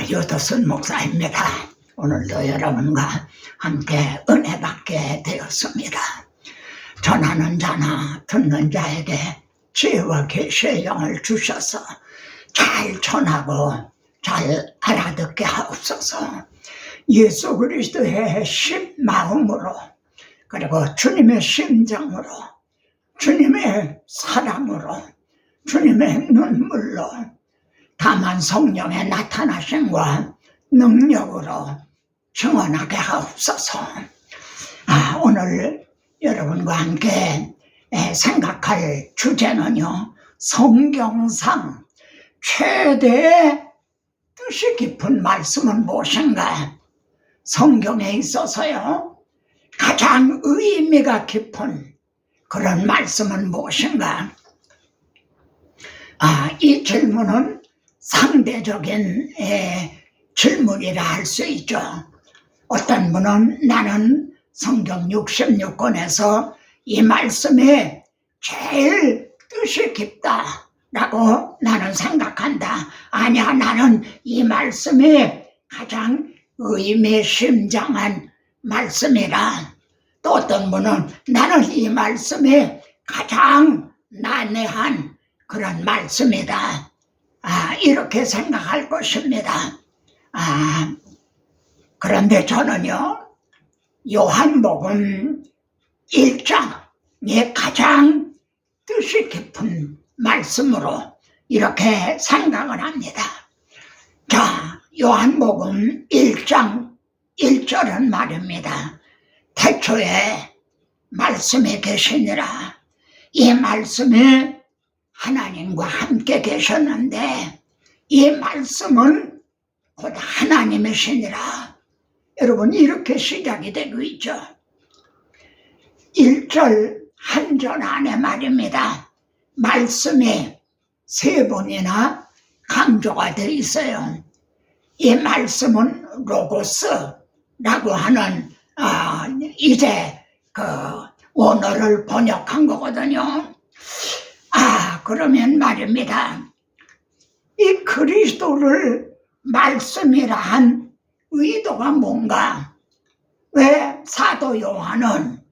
유도순 목사입니다. 오늘도 여러분과 함께 은혜 받게 되었습니다. 전하는 자나 듣는 자에게 지혜와 계시의 영을 주셔서 잘 전하고 잘 알아듣게 하옵소서. 예수 그리스도의 마음으로, 그리고 주님의 심정으로, 주님의 사랑으로, 주님의 눈물로, 다만 성령의 나타나심과 능력으로 증언하게 하옵소서. 오늘 여러분과 함께 생각할 주제는요, 성경상 최대의 뜻이 깊은 말씀은 무엇인가? 성경에 있어서요, 가장 의미가 깊은 그런 말씀은 무엇인가? 이 질문은 상대적인 질문이라 할 수 있죠. 어떤 분은 나는 성경 66권에서 이 말씀에 제일 뜻이 깊다라고 나는 생각한다. 아니야, 나는 이 말씀이 가장 의미심장한 말씀이라. 또 어떤 분은 나는 이 말씀이 가장 난해한 그런 말씀이다. 이렇게 생각할 것입니다. 그런데 저는요, 요한복음 1장에 가장 뜻이 깊은 말씀으로 이렇게 생각을 합니다. 자, 요한복음 1장 1절은 말입니다. 태초에 말씀이 계시니라. 이 말씀이 하나님과 함께 계셨는데 이 말씀은 곧 하나님이시니라. 여러분, 이렇게 시작이 되고 있죠. 1절 한 절 안에 말입니다. 말씀이 3번이나 강조가 되어 있어요. 이 말씀은 로고스라고 하는 이제 그 원어를 번역한 거거든요. 그러면 말입니다. 이 그리스도를 말씀이라 한 의도가 뭔가? 왜 사도 요한은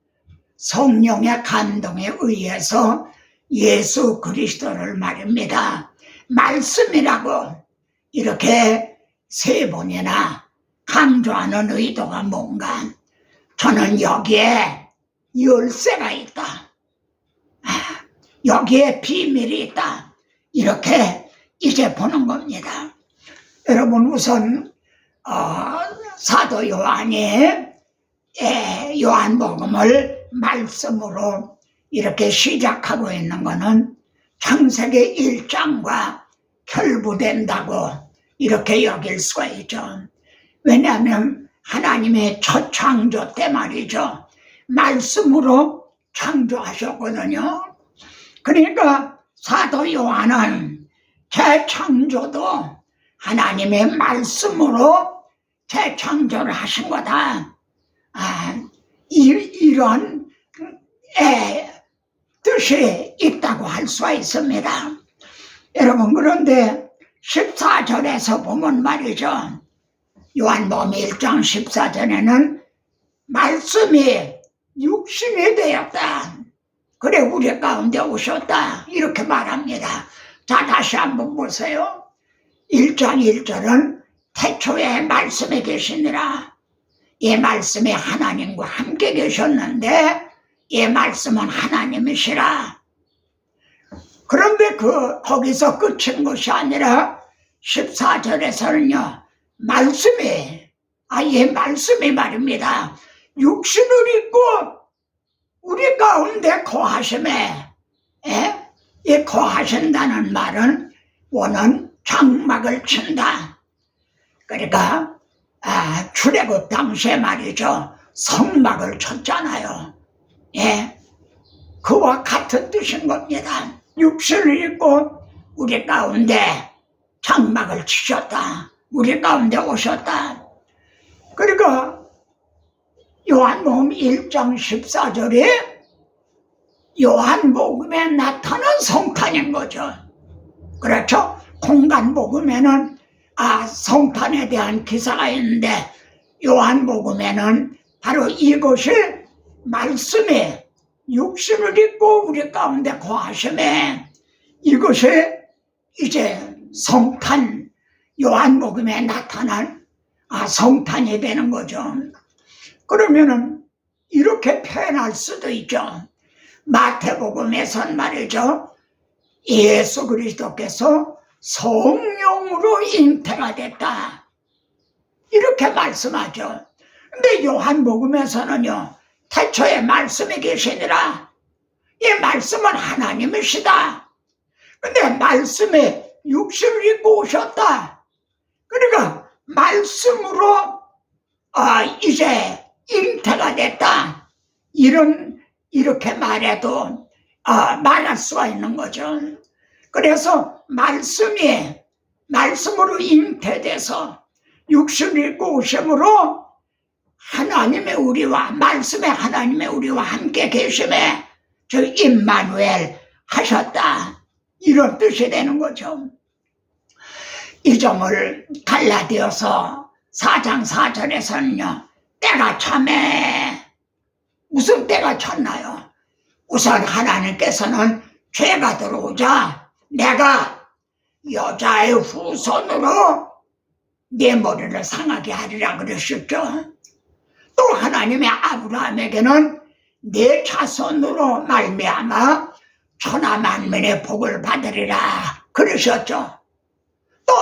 성령의 감동에 의해서 예수 그리스도를 말입니다. 말씀이라고 이렇게 3번이나 강조하는 의도가 뭔가? 저는 여기에 열쇠가 있다. 여기에 비밀이 있다. 이렇게 이제 보는 겁니다. 여러분, 우선 사도 요한이 요한복음을 말씀으로 이렇게 시작하고 있는 것은 창세기 1장과 결부된다고 이렇게 여길 수가 있죠. 왜냐하면 하나님의 첫 창조 때 말이죠, 말씀으로 창조하셨거든요. 그러니까 사도 요한은 재창조도 하나님의 말씀으로 재창조를 하신 거다. 이런 뜻이 있다고 할 수가 있습니다. 여러분, 그런데 14절에서 보면 말이죠, 요한복음 1장 14절에는 말씀이 육신이 되었다. 그래, 우리 가운데 오셨다. 이렇게 말합니다. 자, 다시 한번 보세요. 1장 1절은 태초에 말씀이 계시니라. 이 말씀이 하나님과 함께 계셨는데 이 말씀은 하나님이시라. 그런데 거기서 끝인 것이 아니라 14절에서는요, 말씀이, 이 말씀이 말입니다, 육신을 입고 우리 가운데 거하심에, 이 거하신다는 말은 원은 장막을 친다. 그러니까 출애굽 당시에 말이죠, 성막을 쳤잖아요. 그와 같은 뜻인 겁니다. 육신을 입고 우리 가운데 장막을 치셨다. 우리 가운데 오셨다. 그러니까 요한복음 1장 14절에 요한복음에 나타난 성탄인 거죠. 그렇죠? 공간복음에는 성탄에 대한 기사가 있는데 요한복음에는 바로 이것이 말씀이 육신을 입고 우리 가운데 거하심에 이것이 이제 성탄, 요한복음에 나타난 성탄이 되는 거죠. 그러면은 이렇게 표현할 수도 있죠. 마태복음에선 말이죠. 예수 그리스도께서 성령으로 잉태가 됐다. 이렇게 말씀하죠. 근데 요한복음에서는요. 태초에 말씀이 계시니라. 이 말씀은 하나님이시다. 근데 말씀이 육신을 입고 오셨다. 그러니까 말씀으로 이제 잉태가 됐다. 이렇게 말해도 말할 수가 있는 거죠. 그래서 말씀으로 잉태돼서 육신을 입고 오심으로 말씀의 하나님의 우리와 함께 계심에 저 임마누엘 하셨다. 이런 뜻이 되는 거죠. 이 점을 갈라디아서 4장 4절에서는요. 때가 참에 무슨 때가 찼나요? 우선 하나님께서는 죄가 들어오자 내가 여자의 후손으로 네 머리를 상하게 하리라 그러셨죠. 또 하나님의 아브라함에게는 네 자손으로 말미암아 천하 만민의 복을 받으리라 그러셨죠. 또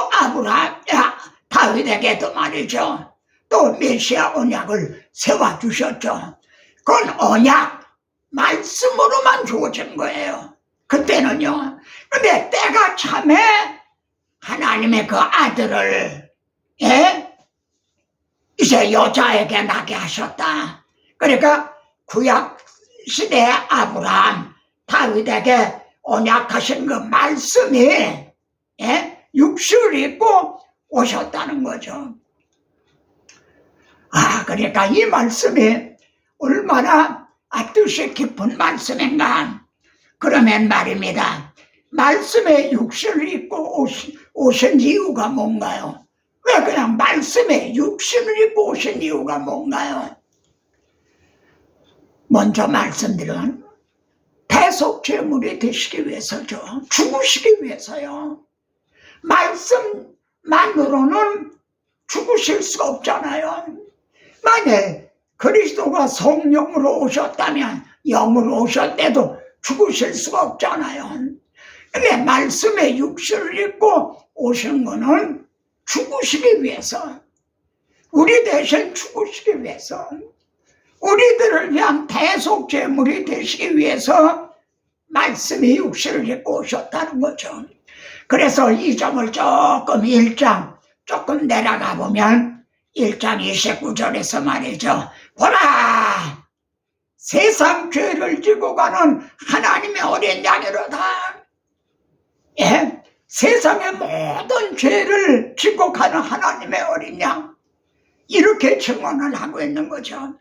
다윗에게도 말이죠. 또 메시아 언약을 세워주셨죠. 그건 언약 말씀으로만 주어진 거예요. 그때는요. 근데 때가 참에 하나님의 그 아들을 이제 여자에게 나게 하셨다. 그러니까 구약 시대의 아브라함, 다윗에게 언약하신 그 말씀이 육신을 입고 오셨다는 거죠. 그러니까 이 말씀이 얼마나 뜻이 깊은 말씀인가. 그러면 말입니다. 말씀에 육신을 입고 오신 이유가 뭔가요? 왜 그냥 말씀에 육신을 입고 오신 이유가 뭔가요? 먼저 말씀드린 대속죄물이 되시기 위해서죠. 죽으시기 위해서요. 말씀만으로는 죽으실 수가 없잖아요. 만약 그리스도가 성령으로 오셨다면 영으로 오셨대도 죽으실 수가 없잖아요. 근데 말씀에 육신을 입고 오신 거는 죽으시기 위해서, 우리 대신 죽으시기 위해서, 우리들을 위한 대속죄물이 되시기 위해서 말씀이 육신을 입고 오셨다는 거죠. 그래서 이 점을 조금 내려가 보면 1장 29절에서 말이죠. 보라! 세상 죄를 지고 가는 하나님의 어린 양이로다. 세상의 모든 죄를 지고 가는 하나님의 어린 양. 이렇게 증언을 하고 있는 거죠.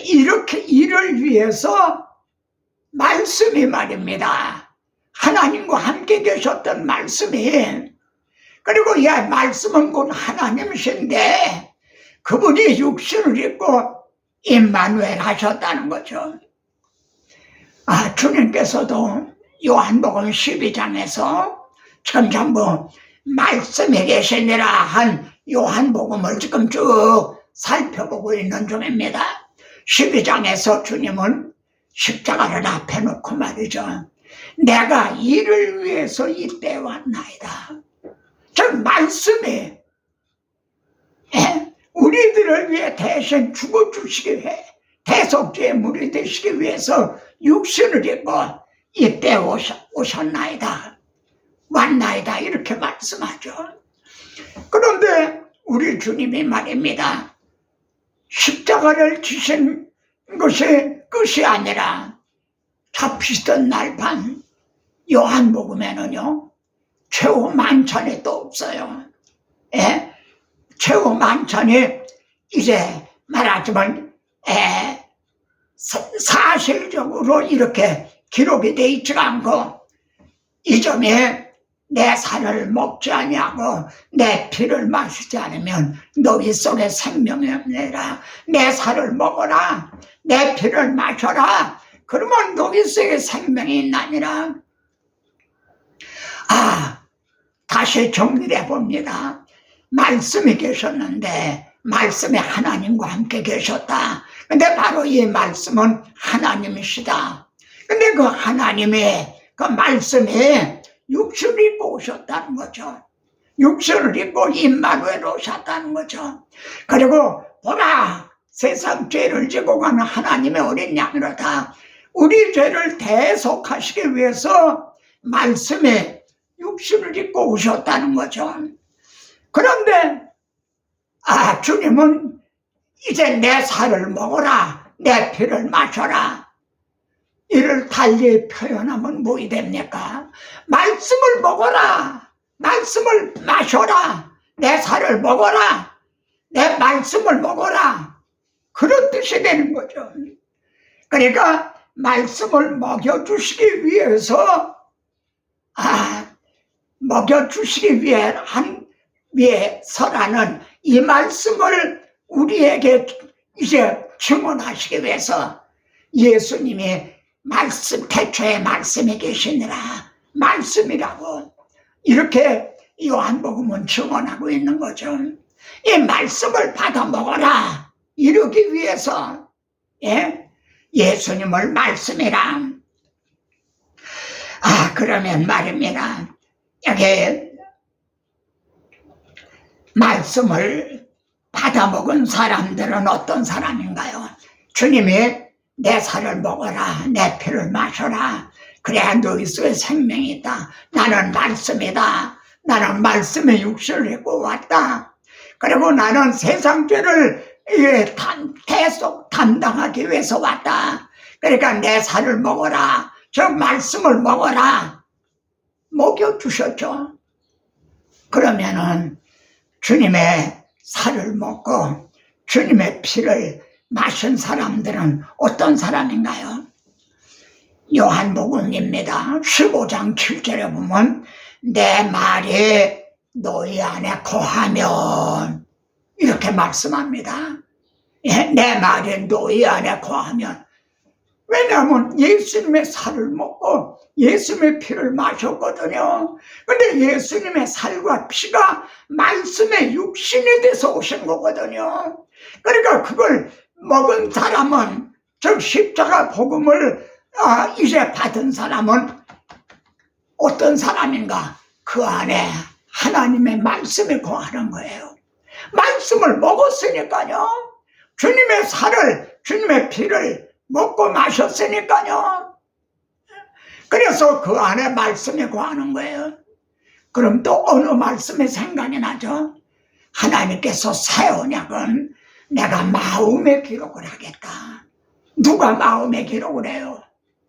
이렇게 이를 위해서 말씀이 말입니다. 하나님과 함께 계셨던 말씀이, 그리고 이 말씀은 곧 하나님이신데 그분이 육신을 입고 임마누엘 하셨다는 거죠. 주님께서도 요한복음 12장에서 전부 말씀에 계시니라 한 요한복음을 지금 쭉 살펴보고 있는 중입니다. 12장에서 주님은 십자가를 앞에 놓고 말이죠. 내가 이를 위해서 이때 왔나이다. 즉 말씀이 우리들을 위해 대신 죽어주시기 위해 대속죄물이 되시기 위해서 육신을 입고 이때 오셨나이다. 왔나이다. 이렇게 말씀하죠. 그런데 우리 주님이 말입니다. 십자가를 지신 것이 끝이 아니라 잡히시던 날 밤 요한복음에는요. 최후 만찬이 또 없어요. 최후 만찬이 이제 말하자면 사실적으로 이렇게 기록이 되어 있지가 않고 이 점에 내 살을 먹지 아니하고 내 피를 마시지 않으면 너희 속에 생명이 없느니라. 내 살을 먹어라, 내 피를 마셔라. 그러면 너희 속에 생명이 있나니라. 다시 정리를 해봅니다. 말씀이 계셨는데 말씀이 하나님과 함께 계셨다. 근데 바로 이 말씀은 하나님이시다. 근데 그 하나님의 그 말씀이 육신을 입고 오셨다는 거죠. 육신을 입고 임마누엘로 오셨다는 거죠. 그리고 보라, 세상 죄를 지고 가는 하나님의 어린 양이로다. 우리 죄를 대속하시기 위해서 말씀에 육신을 입고 오셨다는 거죠. 그런데 주님은 이제 내 살을 먹어라, 내 피를 마셔라. 이를 달리 표현하면 뭐이 됩니까? 말씀을 먹어라, 말씀을 마셔라, 내 살을 먹어라, 내 말씀을 먹어라. 그런 뜻이 되는 거죠. 그러니까 말씀을 먹여주시기 위해서 먹여주시기 위해서라는 이 말씀을 우리에게 이제 증언하시기 위해서 예수님이 태초에 말씀이 계시니라, 말씀이라고 이렇게 요한복음은 증언하고 있는 거죠. 이 말씀을 받아 먹어라 이러기 위해서 예수님을 말씀이라. 그러면 말입니다. 여기 말씀을 받아먹은 사람들은 어떤 사람인가요? 주님이 내 살을 먹어라, 내 피를 마셔라. 그래야 너희 속에 생명이 있다. 나는 말씀이다. 나는 말씀의 육신을 입고 왔다. 그리고 나는 세상 죄를 계속 담당하기 위해서 왔다. 그러니까 내 살을 먹어라, 저 말씀을 먹어라. 먹여주셨죠. 그러면은 주님의 살을 먹고 주님의 피를 마신 사람들은 어떤 사람인가요? 요한복음입니다. 15장 7절에 보면 내 말이 너희 안에 거하면 이렇게 말씀합니다. 내 말이 너희 안에 거하면. 왜냐하면 예수님의 살을 먹고 예수님의 피를 마셨거든요. 근데 예수님의 살과 피가 말씀의 육신이 돼서 오신 거거든요. 그러니까 그걸 먹은 사람은, 즉 십자가 복음을 이제 받은 사람은 어떤 사람인가? 그 안에 하나님의 말씀이 거하는 거예요. 말씀을 먹었으니까요. 주님의 살을, 주님의 피를 먹고 마셨으니까요. 그래서 그 안에 말씀이 거하는 거예요. 그럼 또 어느 말씀이 생각이 나죠? 하나님께서 새 언약은 내가 마음에 기록을 하겠다. 누가 마음에 기록을 해요?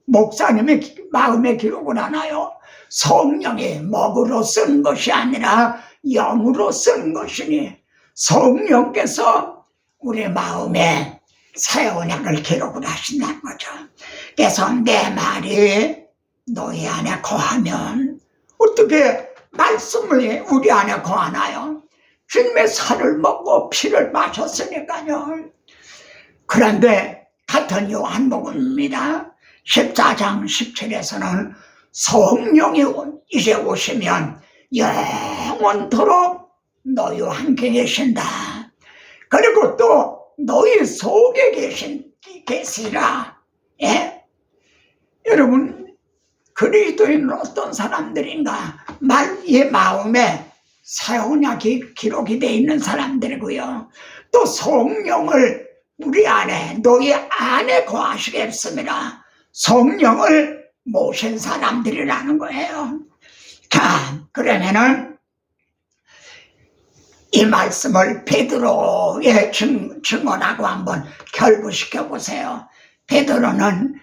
목사님이 마음에 기록을 하나요? 성령이 먹으로 쓴 것이 아니라 영으로 쓴 것이니 성령께서 우리 마음에 새 언약을 기록을 하신다는 거죠. 그래서 내 말이 너희 안에 거하면 어떻게 말씀이 우리 안에 거하나요? 주님의 살을 먹고 피를 마셨으니까요. 그런데 같은 요한복음입니다. 14장 17에서는 성령이 이제 오시면 영원토록 너희와 함께 계신다. 그리고 또 너희 속에 계시라. 여러분, 그리스도인은 어떤 사람들인가? 이 마음에 새 언약이 기록이 되어 있는 사람들이고요. 또 성령을 우리 안에, 너희 안에 거하시겠습니다. 성령을 모신 사람들이라는 거예요. 자, 그러면은 이 말씀을 베드로의 증언하고 한번 결부시켜 보세요. 베드로는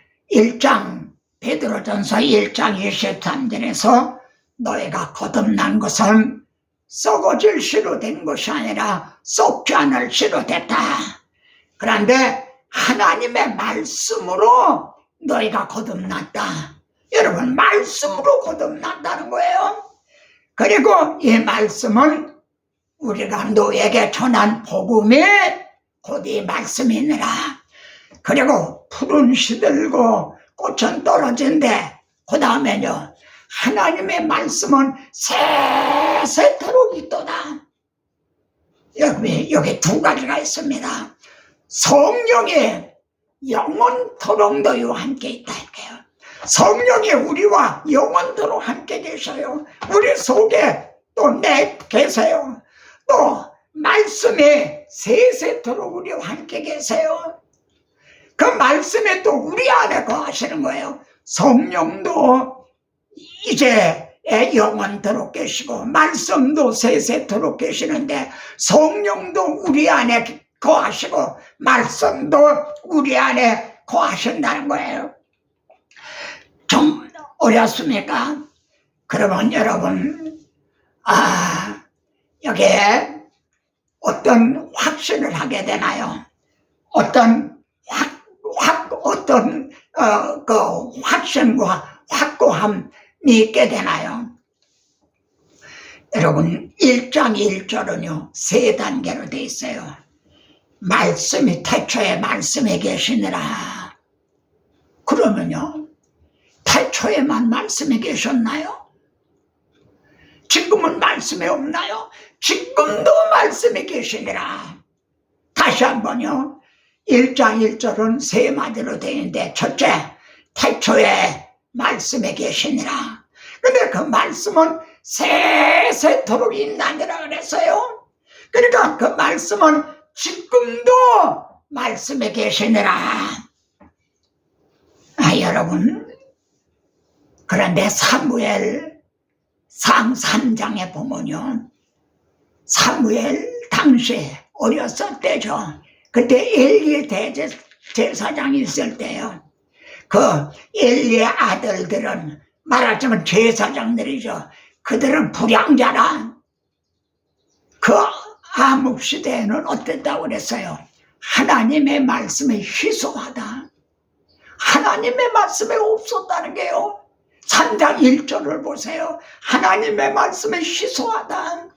베드로전서 1장 23절에서 너희가 거듭난 것은 썩어질 씨로 된 것이 아니라 썩지 않을 씨로 됐다. 그런데 하나님의 말씀으로 너희가 거듭났다. 여러분, 말씀으로 거듭난다는 거예요. 그리고 이 말씀은 우리가 너에게 전한 복음이 곧 이 말씀이니라. 그리고 푸른 시들고 꽃은 떨어진대. 그 다음에요, 하나님의 말씀은 세세토록 있도다. 여기 두 가지가 있습니다. 성령이 영원토록 너희와 함께 있다 이렇게요. 성령이 우리와 영원토록 함께 계셔요. 우리 속에 또 계세요. 또 말씀이 세세토록 우리와 함께 계세요. 그 말씀에 또 우리 안에 거하시는 거예요. 성령도 이제 영원토록 계시고 말씀도 세세토록 계시는데 성령도 우리 안에 거하시고 말씀도 우리 안에 거하신다는 거예요. 좀 어렵습니까? 그러면 여러분, 여기에 어떤 확신을 하게 되나요? 어떤 그 확신과 확고함이 있게 되나요? 여러분, 1장 1절은요, 세 단계로 돼 있어요. 말씀이 태초에 말씀에 계시니라. 그러면요, 태초에만 말씀에 계셨나요? 지금은 말씀에 없나요? 지금도 말씀에 계시니라. 다시 한번요, 1장 1절은 세 마디로 되어 있는데, 첫째, 태초에 말씀에 계시니라. 근데 그 말씀은 세세토록 있나니라 그랬어요. 그러니까 그 말씀은 지금도 말씀에 계시니라. 여러분, 그런데 사무엘상 3장에 보면요, 사무엘 당시 어렸을 때죠. 그때 엘리 대제사장이 있을 때요. 그 엘리의 아들들은 말하자면 제사장들이죠. 그들은 불량자라. 그 암흑 시대에는 어땠다고 그랬어요? 하나님의 말씀에 희소하다. 하나님의 말씀에 없었다는 게요. 3장 1절을 보세요. 하나님의 말씀에 희소하다.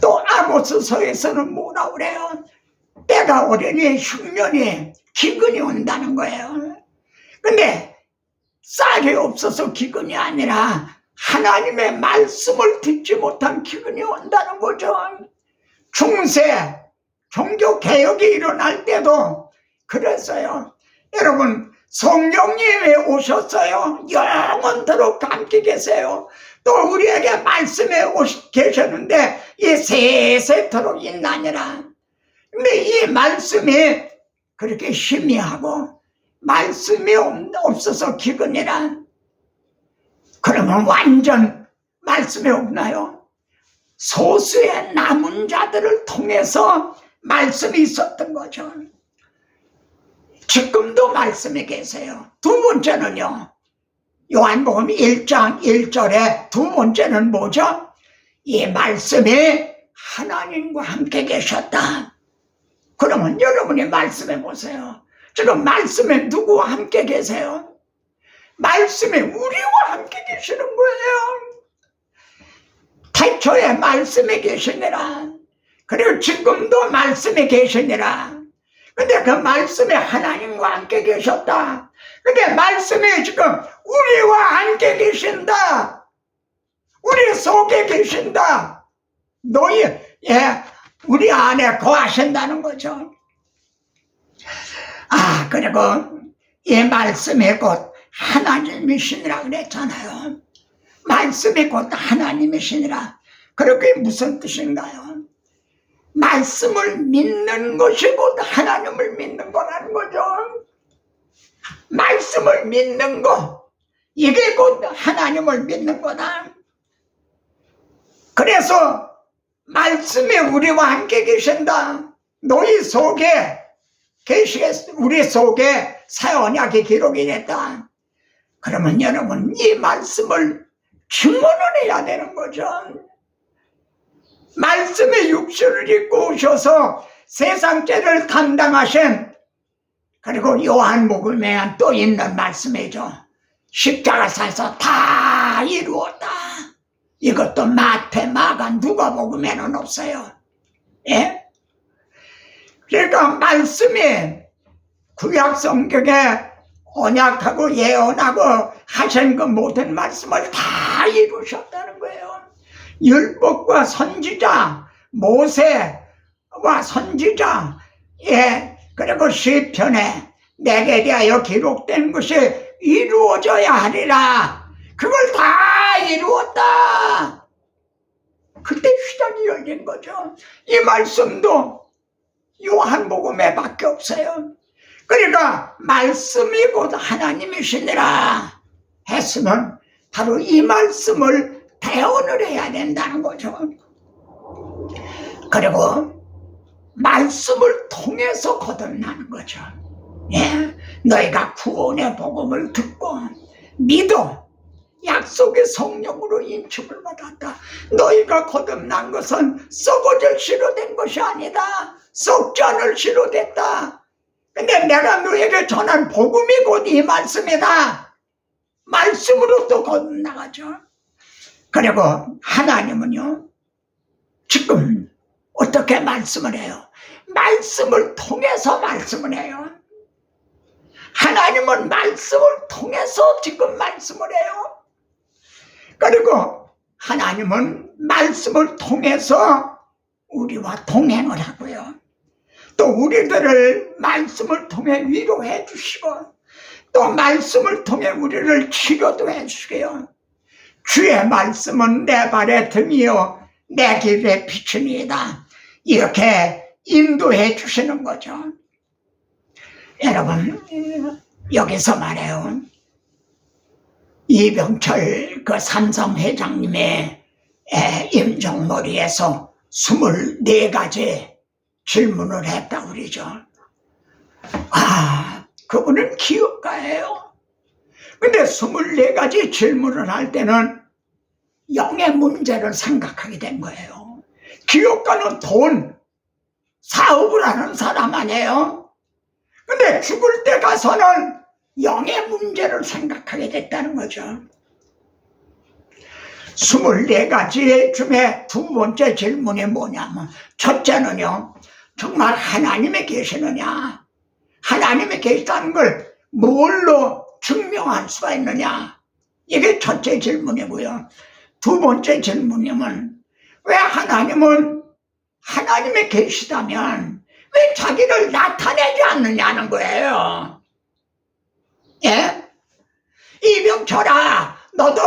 또 아모스서에서는 뭐라 그래요? 때가 오려니 흉년이 기근이 온다는 거예요. 근데 쌀이 없어서 기근이 아니라 하나님의 말씀을 듣지 못한 기근이 온다는 거죠. 중세 종교개혁이 일어날 때도 그랬어요. 여러분, 성령님이 오셨어요. 영원토록 함께 계세요. 또 우리에게 말씀에 계셨는데 이 세세토록 있나니라. 근데 이 말씀이 그렇게 희미하고 말씀이 없어서 기근이라. 그러면 완전 말씀이 없나요? 소수의 남은 자들을 통해서 말씀이 있었던 거죠. 지금도 말씀에 계세요. 두 번째는요, 요한복음 1장 1절에 두 번째는 뭐죠? 이 말씀이 하나님과 함께 계셨다. 그러면 여러분이 말씀해 보세요. 지금 말씀에 누구와 함께 계세요? 말씀에 우리와 함께 계시는 거예요. 태초에 말씀에 계시니라. 그리고 지금도 말씀에 계시니라. 근데 그 말씀에 하나님과 함께 계셨다. 근데 말씀이 지금 우리와 함께 계신다. 우리 속에 계신다. 우리 안에 거하신다는 거죠. 그리고 이 말씀이 곧 하나님이시니라 그랬잖아요. 말씀이 곧 하나님이시니라. 그렇게 무슨 뜻인가요? 말씀을 믿는 것이 곧 하나님을 믿는 거라는 거죠. 말씀을 믿는 거, 이게 곧 하나님을 믿는 거다. 그래서 말씀이 우리와 함께 계신다. 너희 속에 우리 속에 새 언약이 기록이 됐다. 그러면 여러분, 이 말씀을 증언을 해야 되는 거죠. 말씀의 육신을 입고 오셔서 세상 죄를 감당하신, 그리고 요한복음에 또 있는 말씀이죠. 십자가에서 다 이루었다. 이것도 마태, 마가, 누가복음에는 없어요. 예? 그러니까 말씀이 구약 성경에 언약하고 예언하고 하신 그 모든 말씀을 다 이루셨다는 거예요. 율법과 선지자, 모세와 선지자, 예, 그리고 시편에 내게 대하여 기록된 것이 이루어져야 하리라. 그걸 다 이루었다. 그때 시작이 열린 거죠. 이 말씀도 요한복음에 밖에 없어요. 그러니까 말씀이 곧 하나님이시니라 했으면 바로 이 말씀을 대언을 해야 된다는 거죠. 그리고 말씀을 통해서 거듭나는 거죠. 예, 너희가 구원의 복음을 듣고 믿어 약속의 성령으로 인축을 받았다. 너희가 거듭난 것은 썩어질 씨로 된 것이 아니다. 썩지 않을 씨로 됐다. 근데 내가 너에게 전한 복음이 곧 이 말씀이다. 말씀으로 또 거듭나가죠. 그리고 하나님은요, 지금 어떻게 말씀을 해요? 말씀을 통해서 말씀을 해요. 하나님은 말씀을 통해서 지금 말씀을 해요. 그리고 하나님은 말씀을 통해서 우리와 동행을 하고요. 또 우리들을 말씀을 통해 위로해 주시고 또 말씀을 통해 우리를 치료도 해 주시고요. 주의 말씀은 내 발의 등이요 내 길의 빛이니이다. 이렇게 인도해 주시는 거죠. 여러분, 여기서 말해요. 이병철 그 삼성 회장님의 임종머리에서 24가지 질문을 했다고 그러죠. 그분은 기업가예요. 근데 24가지 질문을 할 때는 영의 문제를 생각하게 된 거예요. 기업가는 돈, 사업을 하는 사람 아니에요. 근데 죽을 때 가서는 영의 문제를 생각하게 됐다는 거죠. 24가지 중에 두 번째 질문이 뭐냐면, 첫째는요, 정말 하나님이 계시느냐, 하나님이 계시다는 걸 뭘로 증명할 수가 있느냐, 이게 첫째 질문이고요. 두 번째 질문이면, 왜 하나님은 하나님이 계시다면 왜 자기를 나타내지 않느냐는 거예요. 예? 이병철아, 너도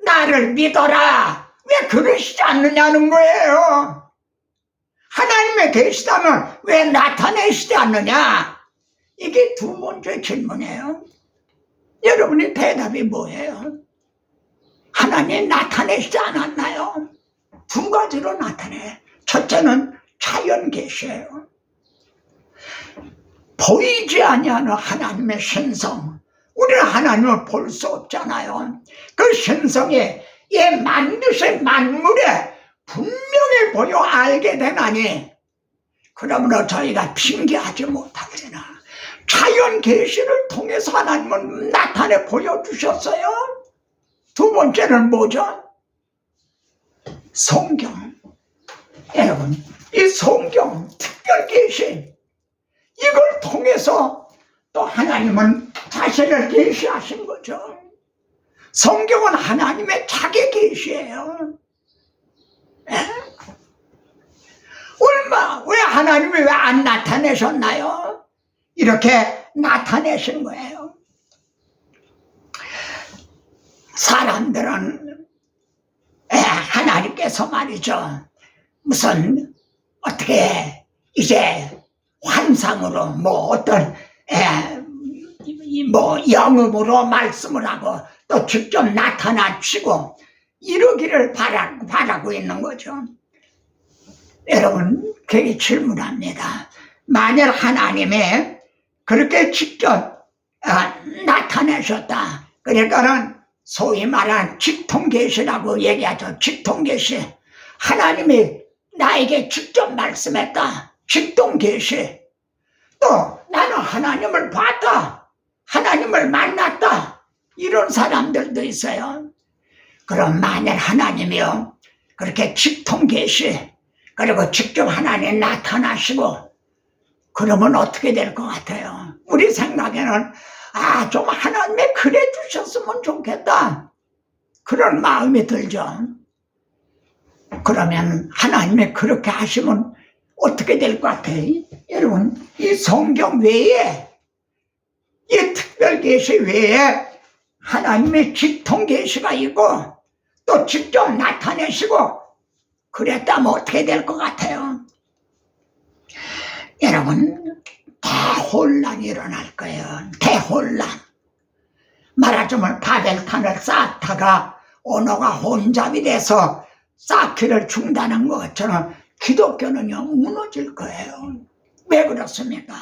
나를 믿어라. 왜 그러시지 않느냐는 거예요. 하나님이 계시다면 왜 나타내시지 않느냐? 이게 두 번째 질문이에요. 여러분의 대답이 뭐예요? 하나님 나타내시지 않았나요? 두 가지로 나타내. 첫째는 자연 계시예요. 보이지 아니하는 하나님의 신성. 우리는 하나님을 볼 수 없잖아요. 그 신성이 이 만드신 만물에 분명히 보여 알게 되나니, 그러므로 저희가 핑계하지 못하게 되나. 자연 계시를 통해서 하나님은 나타내 보여주셨어요. 두 번째는 뭐죠? 성경. 여러분, 이 성경 특별 계시, 이걸 통해서 또 하나님은 자신을 계시하신 거죠. 성경은 하나님의 자기 계시예요. 왜 하나님이 왜 안 나타내셨나요? 이렇게 나타내신 거예요. 사람들은 하나님께서 말이죠, 무슨 어떻게 이제 환상으로 어떤 영음으로 말씀을 하고 또 직접 나타나시고 이러기를 바라고 있는 거죠. 여러분, 그게 질문합니다. 만약 하나님이 그렇게 직접 나타내셨다, 그러니까는 소위 말하는 직통계시라고 얘기하죠. 직통계시. 하나님이 나에게 직접 말씀했다. 직통계시. 또 나는 하나님을 봤다, 하나님을 만났다, 이런 사람들도 있어요. 그럼 만일 하나님이요 그렇게 직통 계시 그리고 직접 하나님 나타나시고 그러면 어떻게 될 것 같아요? 우리 생각에는 좀 하나님이 그래 주셨으면 좋겠다 그런 마음이 들죠. 그러면 하나님이 그렇게 하시면 어떻게 될 것 같아요? 여러분 이 성경 외에 이 특별 계시 외에 하나님의 직통 계시가 있고 또 직접 나타내시고 그랬다면 어떻게 될 것 같아요? 여러분 대혼란이 일어날 거예요. 대혼란. 말하자면 바벨탄을 쌓다가 언어가 혼잡이 돼서 쌓기를 중단한 것처럼 기독교는요 무너질 거예요. 왜 그렇습니까?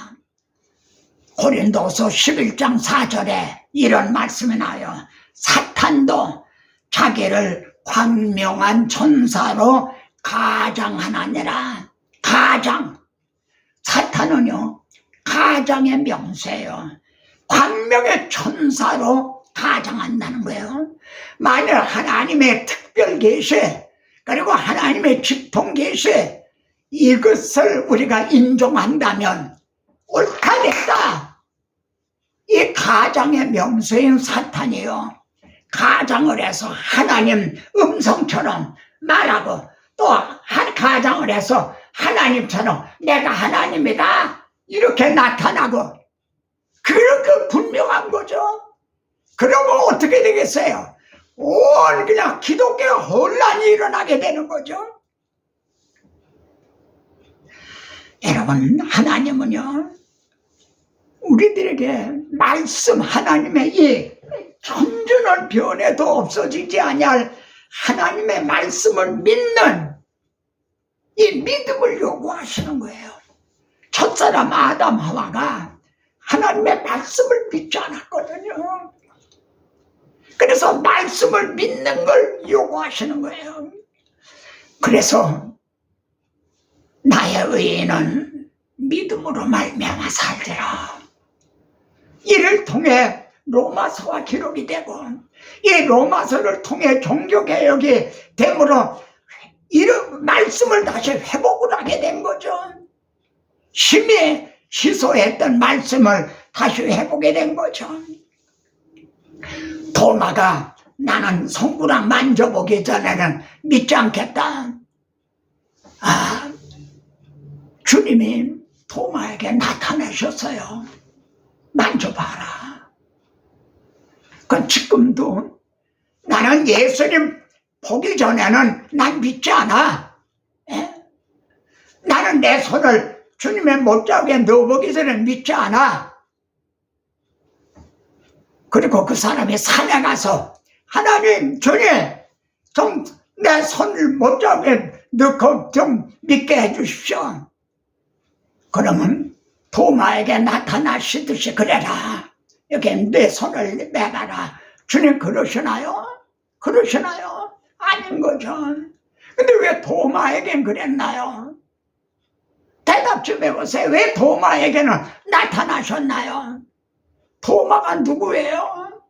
고린도서 11장 4절에 이런 말씀이 나와요. 사탄도 자기를 광명한 천사로 가장하나니라. 가장. 사탄은요 가장의 명세예요. 광명의 천사로 가장한다는 거예요. 만일 하나님의 특별 계시 그리고 하나님의 직통 계시 이것을 우리가 인정한다면 옳다 됐다. 이 가장의 명세인 사탄이요 가장을 해서 하나님 음성처럼 말하고 또 가장을 해서 하나님처럼 내가 하나님이다 이렇게 나타나고 그렇게 분명한 거죠. 그러면 어떻게 되겠어요? 온 그냥 기독교의 혼란이 일어나게 되는 거죠. 여러분 하나님은요 우리들에게 말씀 하나님의 이 천전을 변해도 없어지지 아니할 하나님의 말씀을 믿는 이 믿음을 요구하시는 거예요. 첫사람 아담 하와가 하나님의 말씀을 믿지 않았거든요. 그래서 말씀을 믿는 걸 요구하시는 거예요. 그래서 나의 의인은 믿음으로 말미암아 살리라. 이를 통해 로마서가 기록이 되고 이 로마서를 통해 종교개혁이 되므로 이런 말씀을 다시 회복을 하게 된 거죠. 심히 희소했던 말씀을 다시 회복하게 된 거죠. 도마가 나는 손가락 만져보기 전에는 믿지 않겠다. 주님이 도마에게 나타나셨어요. 만져봐라. 그 지금도 나는 예수님 보기 전에는 난 믿지 않아. 나는 내 손을 주님의 못자국에 넣어보기 전에 믿지 않아. 그리고 그 사람이 산에 가서 하나님 주님 좀 내 손을 못자국에 넣고 좀 믿게 해주십시오. 그러면 도마에게 나타나시듯이 그래라. 여기 내 손을 내봐라. 주님 그러시나요? 그러시나요? 아닌 거죠. 근데 왜 도마에겐 그랬나요? 대답 좀 해보세요. 왜 도마에게는 나타나셨나요? 도마가 누구예요?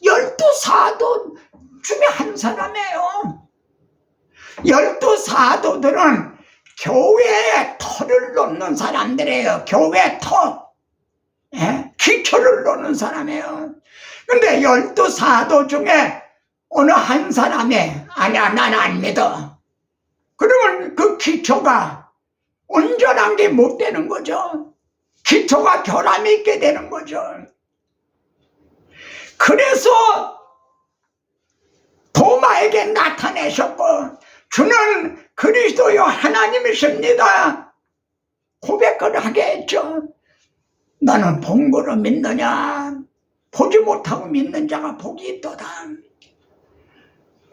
12사도 중에 한 사람이에요. 12사도들은 교회의 터를 놓는 사람들이에요. 교회의 터. 기초를 놓는 사람이에요. 근데 12사도 중에 어느 한 사람이 아니야 난 안 믿어. 그러면 그 기초가 온전한 게 못 되는 거죠. 기초가 결함이 있게 되는 거죠. 그래서 도마에게 나타내셨고 주는 그리스도요 하나님이십니다. 고백을 하게 했죠. 너는 본 거로 믿느냐? 보지 못하고 믿는 자가 복이 있도다.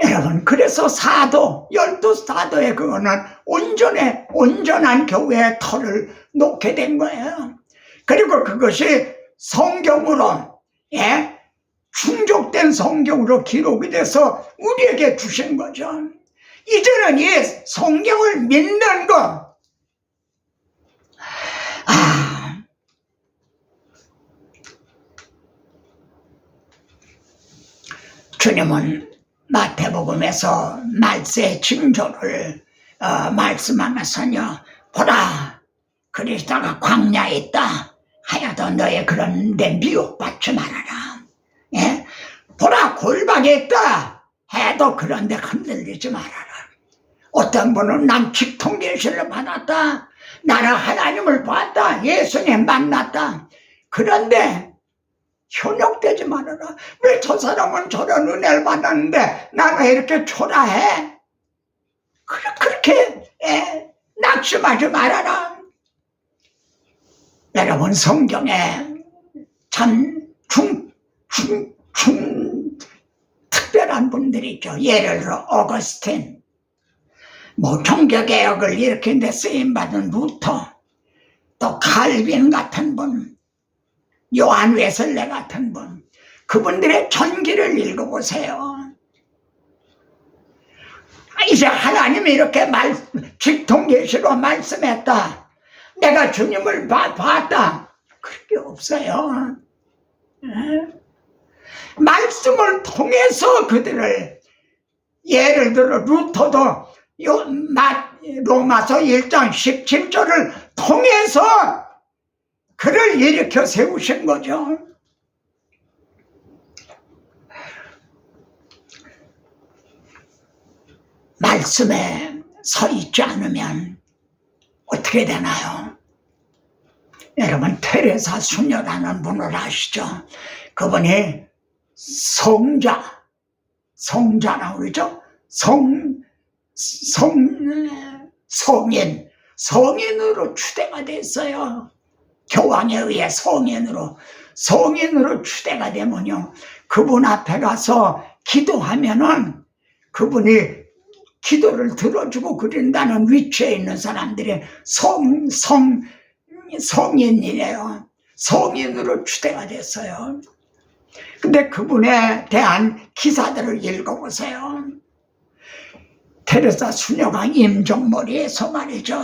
여러분 그래서 사도 12사도의 그거는 온전한 교회의 터를 놓게 된 거예요. 그리고 그것이 성경으로 충족된 성경으로 기록이 돼서 우리에게 주신 거죠. 이제는 이 성경을 믿는 것 주님은 마태복음에서 말세의 징조를 말씀하면서요, 보라 그리스도가 광야에 있다 하여도 너의 그런 데 미혹받지 말아라. 예? 보라 골방에 있다 해도 그런데 흔들리지 말아라. 어떤 분은 난 직통계시를 받았다, 나는 하나님을 봤다, 예수님 만났다, 그런데 현혹되지 말아라. 왜 저 사람은 저런 은혜를 받았는데 나는 왜 이렇게 초라해? 그렇게 낙심하지 말아라. 여러분, 성경에 참 특별한 분들이 있죠. 예를 들어 어거스틴, 뭐 종교개혁을 일으킨 데 쓰임받은 루터, 또 칼빈 같은 분, 요한 웨슬레 같은 분, 그분들의 전기를 읽어보세요. 이제 하나님이 이렇게 직통계시로 말씀했다, 내가 주님을 봤다, 그런 게 없어요. 말씀을 통해서 그들을, 예를 들어 루터도 로마서 1장 17절을 통해서 그를 일으켜 세우신 거죠. 말씀에 서 있지 않으면 어떻게 되나요? 여러분, 테레사 수녀라는 분을 아시죠? 그분이 성자라고 그러죠? 성인으로 추대가 됐어요. 교황에 의해 성인으로 추대가 되면요, 그분 앞에 가서 기도하면은 그분이 기도를 들어주고 그런다는 위치에 있는 사람들이 성인이래요. 성인으로 추대가 됐어요. 근데 그분에 대한 기사들을 읽어보세요. 테레사 수녀가 임종머리에서 말이죠,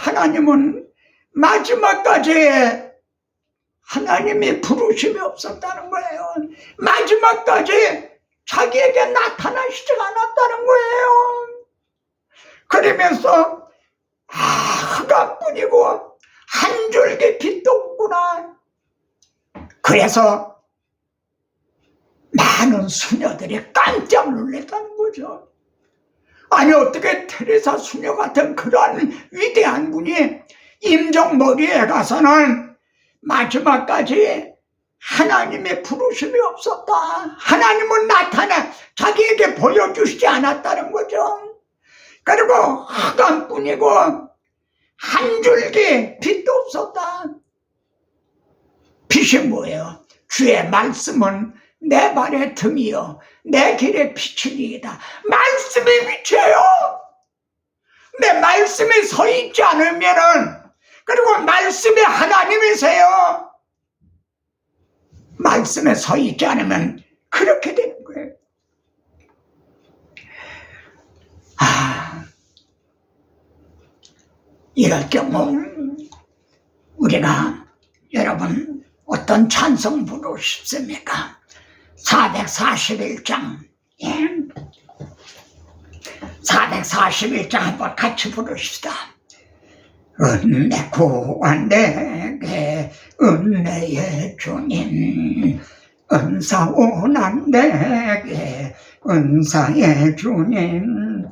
하나님은 마지막까지 하나님이 부르심이 없었다는 거예요. 마지막까지 자기에게 나타나시지 않았다는 거예요. 그러면서 흑암뿐이고 한 줄기 빛도 없구나. 그래서 많은 수녀들이 깜짝 놀랐다는 거죠. 아니, 어떻게 테레사 수녀 같은 그런 위대한 분이 임종머리에 가서는 마지막까지 하나님의 부르심이 없었다, 하나님은 자기에게 보여주시지 않았다는 거죠. 그리고 흑암뿐이고 한 줄기 빛도 없었다. 빛이 뭐예요? 주의 말씀은 내 발의 등이요 내 길의 비추니이다. 말씀이 빛이에요. 내 말씀에 서 있지 않으면은, 그리고 말씀이 하나님이세요. 말씀에 서 있지 않으면 그렇게 되는 거예요. 이럴 경우 우리가, 여러분, 어떤 찬송 부르고 싶습니까? 441장 441장 한번 같이 부르시다. 은혜 구원 내게 은혜의 주님, 은사 원한 내게 은사의 주님,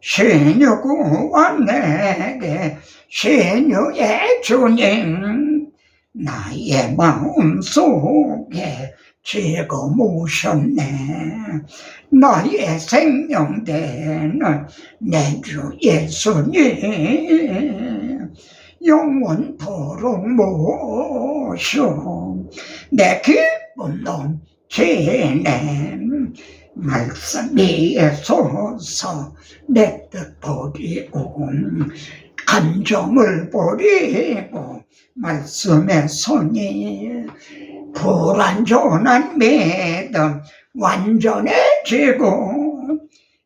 신유 구원 내게 신유의 주님, 나의 마음속에 지금 오셨네. 나의 생명 되는 내 주 예수님, 영원토록 모셔 내 기쁨 넘치네. 말씀 위에 서서 내 뜻 버리고 감정을 버리고 말씀에 서니 불완전한 믿음 완전해지고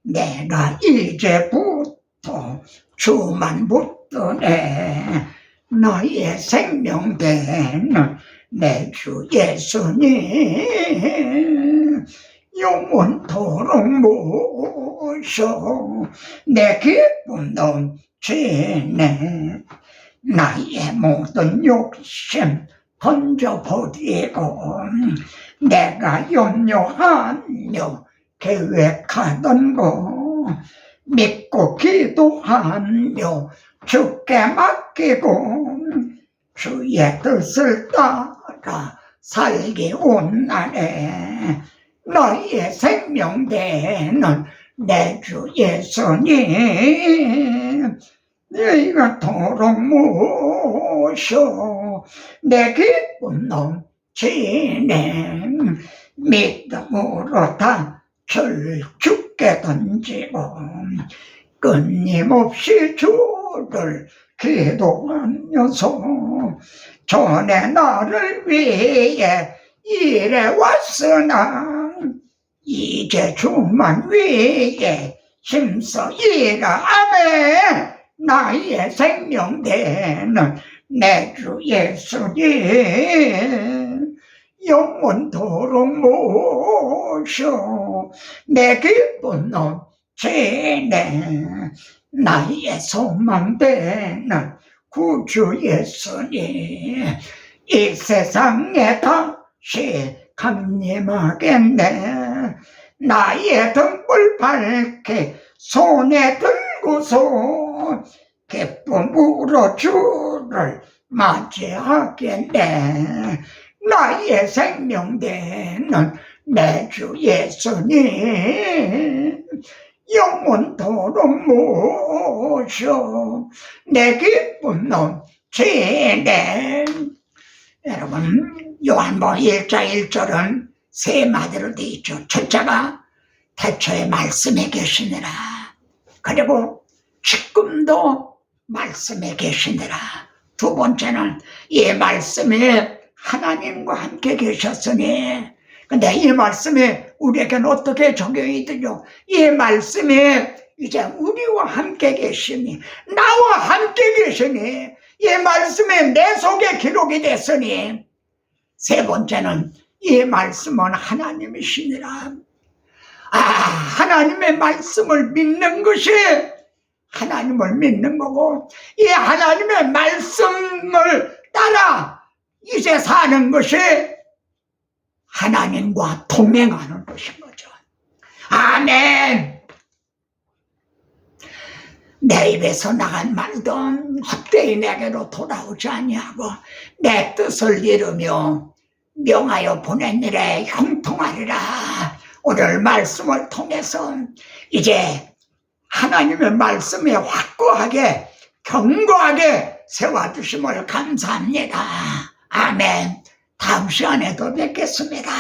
내가 이제부터 주만 붙드네. 너의 생명 되는 내 주 예수님, 영원토록 모셔 내 기쁨 넘치네. 나의 모든 욕심 던져버리고 내가 염려하며 계획하던 거 믿고 기도하며 주께 맡기고 주의 뜻을 따라 살기 원하네. 너의 생명되는 내 주 예수님, 네가 도록 모셔 내 기쁨 넘치네. 믿음으로 다를 주께 던지고 끊임없이 주를 기도하면서 전에 나를 위해 일해왔으나 이제 주만 위해 힘써 일하네. 나의 생명되는 내 주 예수님, 영원토록 모셔 내 기쁨 넘치네. 나의 소망되는 구주 예수님, 이 세상에 다시 감림하겠네. 나의 등불 밝게 손에 들고서 기쁨으로 주를 맞이하겠네. 나의 생명되는 내 주 예수님, 영원토록 모셔 내 기쁨 넘치네. 여러분, 요한복음 1장 1절은 세 마디로 되어 있죠. 첫째가 태초에 말씀에 계시니라. 그리고 지금도 말씀에 계시니라. 두 번째는 이 말씀이 하나님과 함께 계셨으니, 근데 이 말씀이 우리에게는 어떻게 적용이 되죠? 이 말씀이 이제 우리와 함께 계시니, 나와 함께 계시니, 이 말씀이 내 속에 기록이 됐으니, 세 번째는 이 말씀은 하나님이시니라. 하나님의 말씀을 믿는 것이 하나님을 믿는 거고, 이 하나님의 말씀을 따라 이제 사는 것이 하나님과 동행하는 것인 거죠. 아멘. 내 입에서 나간 말도 헛되이 내게로 돌아오지 아니하고 내 뜻을 이루며 명하여 보낸 일에 형통하리라. 오늘 말씀을 통해서 이제 하나님의 말씀에 확고하게 견고하게 세워주심을 감사합니다. 아멘. 다음 시간에도 뵙겠습니다.